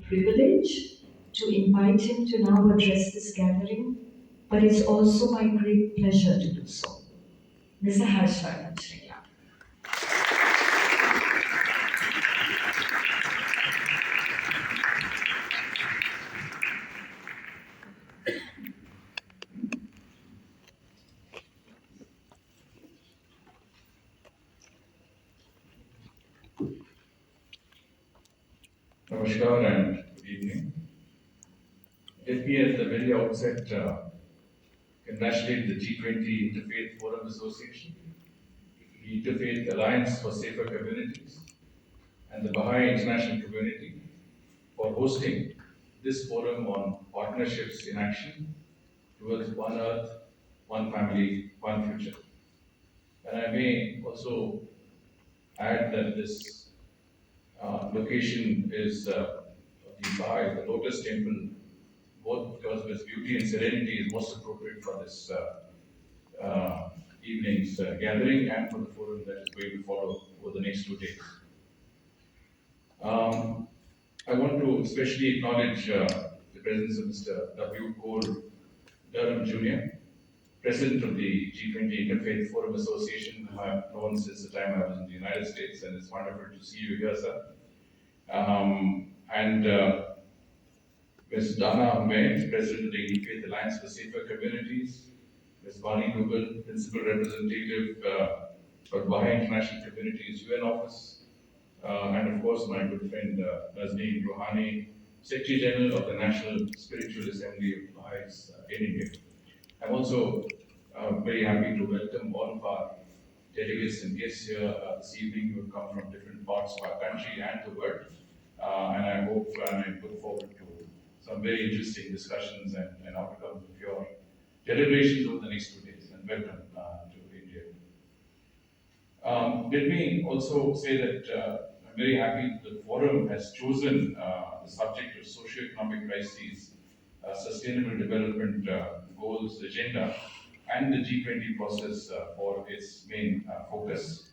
privilege to invite him to now address this gathering, but it's also my great pleasure to do so. Mr. Vardhan Shringla. Namaskar and good evening. Let me at the very outset congratulate the G20 Interfaith Forum Association, the Interfaith Alliance for Safer Communities, and the Baha'i International Community for hosting this forum on partnerships in action towards one earth, one family, one future. And I may also add that this location is the Baha'i, the Lotus Temple, both because of its beauty and serenity, is most appropriate for this evening's gathering and for the forum that is going to follow over the next 2 days. I want to especially acknowledge the presence of Mr. W. Cole Durham Jr., President of the G20 Interfaith Forum Association, whom I've known since the time I was in the United States, and it's wonderful to see you here, sir. And Ms. Dana Ahmed, President of the Interfaith Alliance for Safer Communities, Ms. Bani Dubal, Principal Representative for Baha'i International Community's UN Office, and of course my good friend Nazneen Rouhani, Secretary General of the National Spiritual Assembly of Baha'is in India. I'm also very happy to welcome all of our delegates and guests here this evening who have come from different parts of our country and the world. And I hope and I look forward to some very interesting discussions and outcomes of your deliberations over the next 2 days. And welcome to India. Let me also say that I'm very happy the forum has chosen the subject of socio-economic crises, sustainable development goals agenda, and the G20 process for its main focus.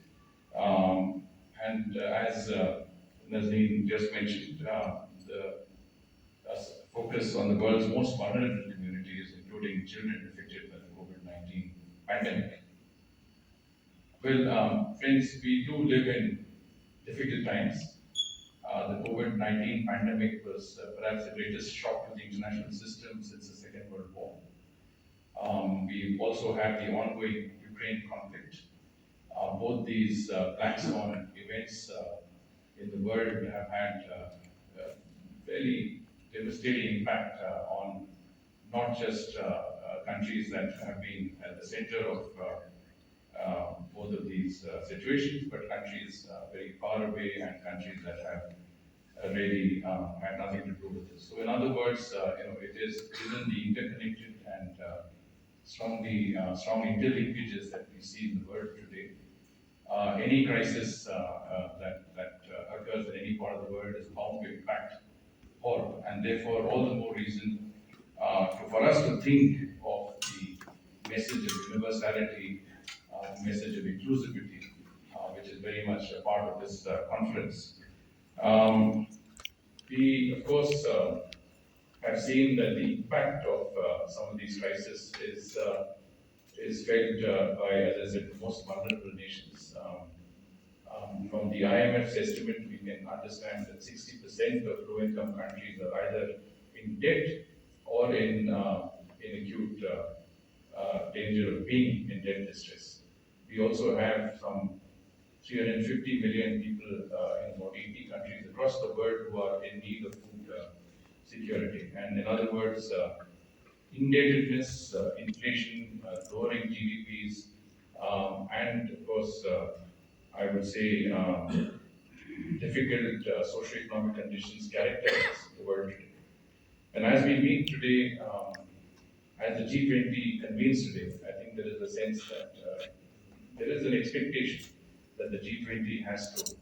And as Nazneen just mentioned, the focus on the world's most vulnerable communities, including children affected by the COVID-19 pandemic. Well, friends, we do live in difficult times. The COVID-19 pandemic was perhaps the greatest shock to the international system since the Second World War. We also have the ongoing Ukraine conflict. Both these black swan events in the world have had a fairly devastating impact on not just countries that have been at the center of both of these situations, but countries very far away and countries that have really had nothing to do with this. So, in other words, it is given the interconnected and strong interlinkages that we see in the world today. Any crisis that occurs in any part of the world is bound to impact all, and therefore all the more reason for us to think of the message of universality, the message of inclusivity, which is very much a part of this conference. We, of course, have seen that the impact of some of these crises is felt by, as I said, the most vulnerable nations. From the IMF's estimate, we can understand that 60% of low-income countries are either in debt or in acute danger of being in debt distress. We also have some 350 million people in about 80 countries across the world who are in need of food security. And in other words, indebtedness, inflation, lowering GDPs, and of course, I would say difficult socio-economic conditions characterize the world today. And as we meet today, as the G20 convenes today, I think there is a sense that there is an expectation that the G20 has to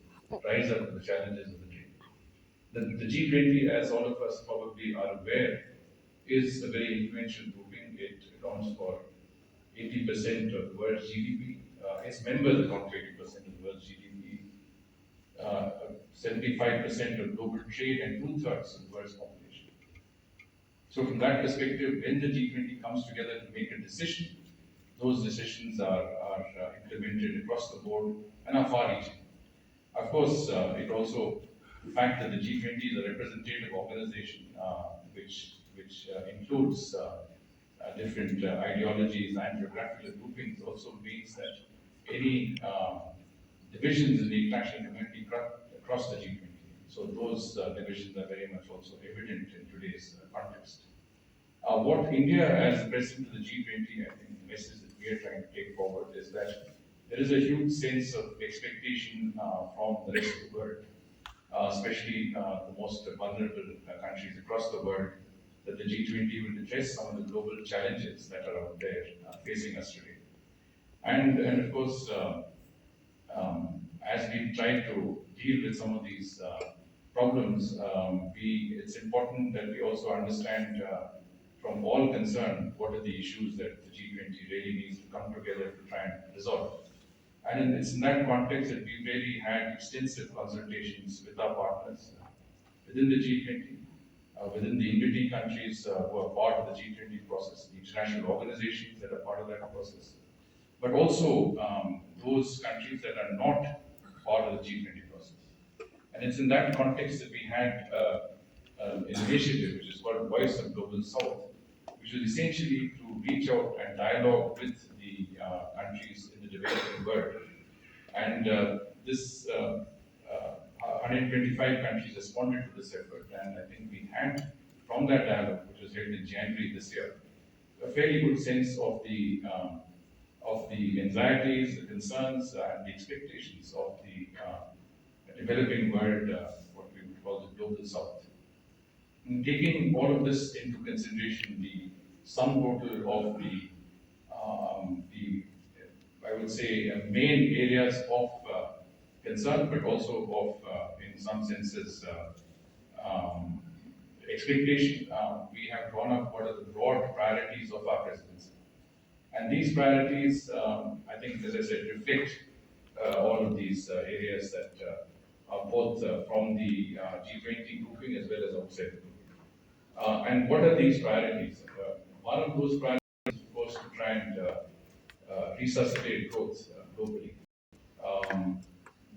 rise up to the challenges of the day. The G20, as all of us probably are aware, is a very influential grouping. It accounts for 80% of the world's GDP. Its members account for 80% of the world's GDP. 75% of global trade, and two-thirds of the world's population. So from that perspective, when the G20 comes together to make a decision, those decisions are implemented across the board and are far-reaching. Of course, it also the fact that the G20 is a representative organization, which includes different ideologies and geographical groupings, also means that any divisions in the international community across the G20. So those divisions are very much also evident in today's context. What India, as the president of the G20, I think the message that we are trying to take forward is that there is a huge sense of expectation from the rest of the world, especially the most vulnerable countries across the world, that the G20 will address some of the global challenges that are out there facing us today. And of course, as we try to deal with some of these problems, it's important that we also understand from all concerned what are the issues that the G20 really needs to come together to try and resolve. And it's in that context that we've really had extensive consultations with our partners within the G20, within the industry countries who are part of the G20 process, the international organizations that are part of that process, but also those countries that are not part of the G20 process. And it's in that context that we had an initiative which is called Voice of Global South, which is essentially to reach out and dialogue with the countries in the developing world. And this 125 countries responded to this effort, and I think we had, from that dialogue, which was held in January this year, a fairly good sense of the anxieties, the concerns, and the expectations of the developing world, what we would call the global south. And taking all of this into consideration, the sum total of the I would say, main areas of concern, but also of, in some senses, expectation, we have drawn up what are the broad priorities of our presidency. And these priorities, I think, as I said, reflect all of these areas that are both from the G20 grouping as well as outside the grouping. And what are these priorities? One of those priorities is, of course, to try and resuscitate growth globally.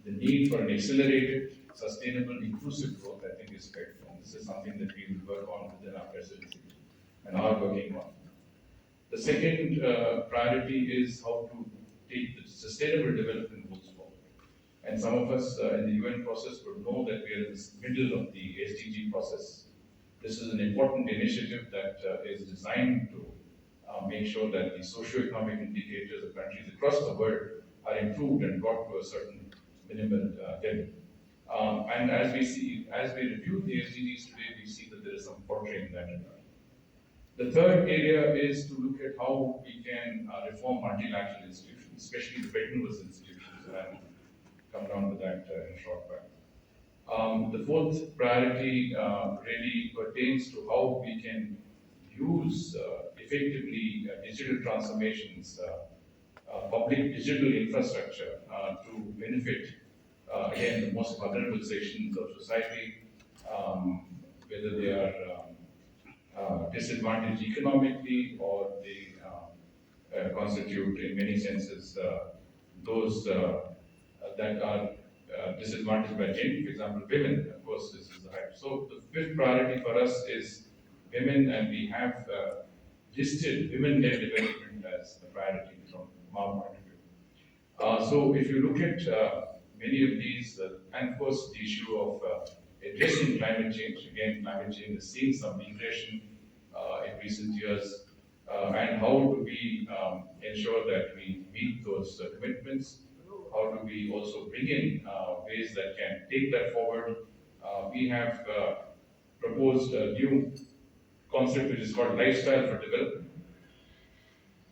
The need for an accelerated, sustainable, inclusive growth, I think, is critical. And this is something that we will work on within our presidency and are working on. The second priority is how to take the sustainable development goals forward. And some of us in the UN process would know that we are in the middle of the SDG process. This is an important initiative that is designed to make sure that the socio-economic indicators of countries across the world are improved and brought to a certain minimal level. And as we review the SDGs today, we see that there is some faltering in that regard. The third area is to look at how we can reform multilateral institutions, especially the Bretton Woods institutions, and I'll come down to that in a short while. The fourth priority really pertains to how we can use effectively digital transformations, public digital infrastructure to benefit, again, the most vulnerable sections of society, whether they are disadvantaged economically or they constitute, in many senses, those that are disadvantaged by gender, for example, women. Of course, this is the right. So the fifth priority for us is women, and we have listed women-led development as the priority from our point of view. So if you look at many of these, and of course the issue of addressing climate change, again, climate change has seen some regression in recent years, and how do we ensure that we meet those commitments? How do we also bring in ways that can take that forward? We have proposed a new concept which is called lifestyle for development.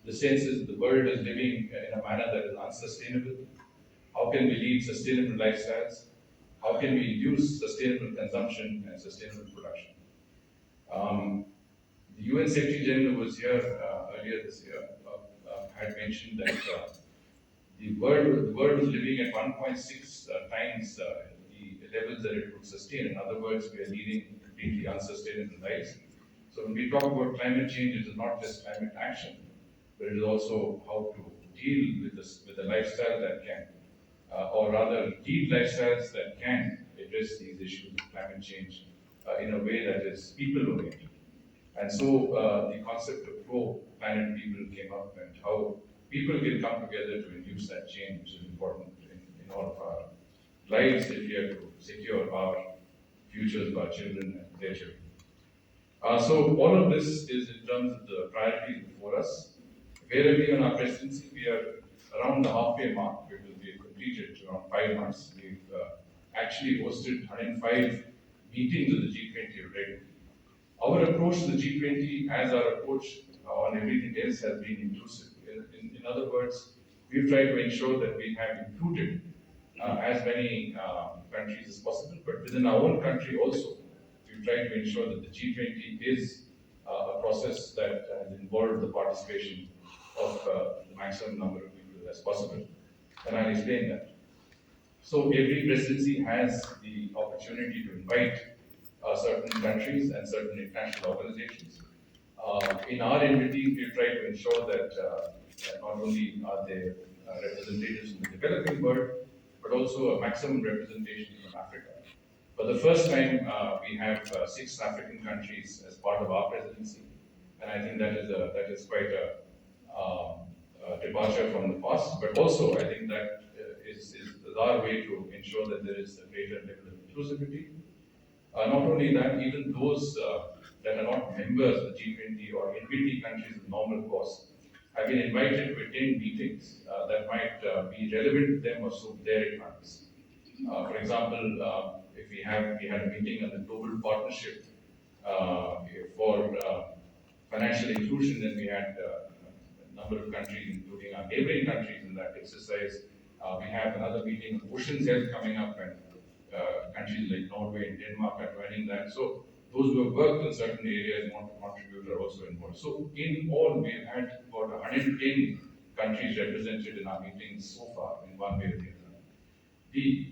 The sense is the world is living in a manner that is unsustainable. How can we lead sustainable lifestyles? How can we use sustainable consumption and sustainable production? The UN Secretary General was here earlier this year, had mentioned that the world was living at 1.6 times the levels that it would sustain. In other words, we are leading completely unsustainable lives. So when we talk about climate change, it is not just climate action, but it is also how to deal with this with a lifestyle that can, or rather, lead lifestyles that can address these issues of climate change in a way that is people-oriented. And so the concept of pro-planet people came up, and how people can come together to induce that change is important in all of our lives if we are to secure our futures of our children and their children. So all of this is in terms of the priorities before us. Where are we on our presidency? We are around the halfway mark because we have completed around 5 months. We've actually hosted 105 meetings of the G20 already. Our approach to the G20, as our approach on everything else, has been inclusive. In other words, we've tried to ensure that we have included as many countries as possible, but within our own country also, we've tried to ensure that the G20 is a process that has involved the participation of the maximum number of people as possible. And I'll explain that. So every presidency has the opportunity to invite certain countries and certain international organizations. In our entities, we try to ensure that not only are there representatives in the developing world, but also a maximum representation from Africa. For the first time, we have 6 African countries as part of our presidency, and I think that is quite a departure from the past. But also, I think that is our way to ensure that there is a greater level of inclusivity. Not only that, even those that are not members of the G20 or NPT countries of normal course have been invited to attend meetings that might be relevant to them or suit their requirements. For example, if we had a meeting on the global partnership for financial inclusion, then we had a number of countries, including our neighboring countries, in that exercise. We have another meeting on oceans health coming up, and countries like Norway and Denmark are joining that. So those who have worked in certain areas and want to contribute are also involved. So in all, we've had about 110 countries represented in our meetings so far, in one way or the other.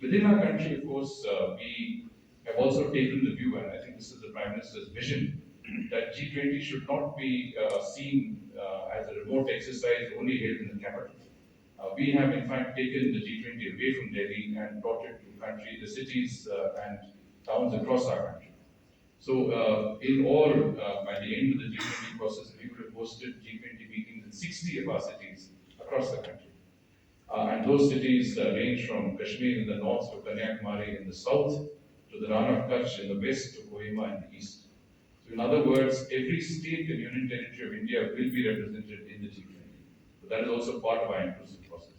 Within our country, of course, we have also taken the view, and I think this is the Prime Minister's vision, that G20 should not be seen as a remote exercise only held in the capital. We have, in fact, taken the G20 away from Delhi and brought it to the cities and towns across our country. So, in all, by the end of the G20 process, we would have hosted G20 meetings in 60 of our cities across the country. And those cities range from Kashmir in the north to Kanyakumari in the south, to the Ran of Kutch in the west, to Kohima in the east. So, in other words, every state and union territory of India will be represented in the G20. So that is also part of our inclusive process.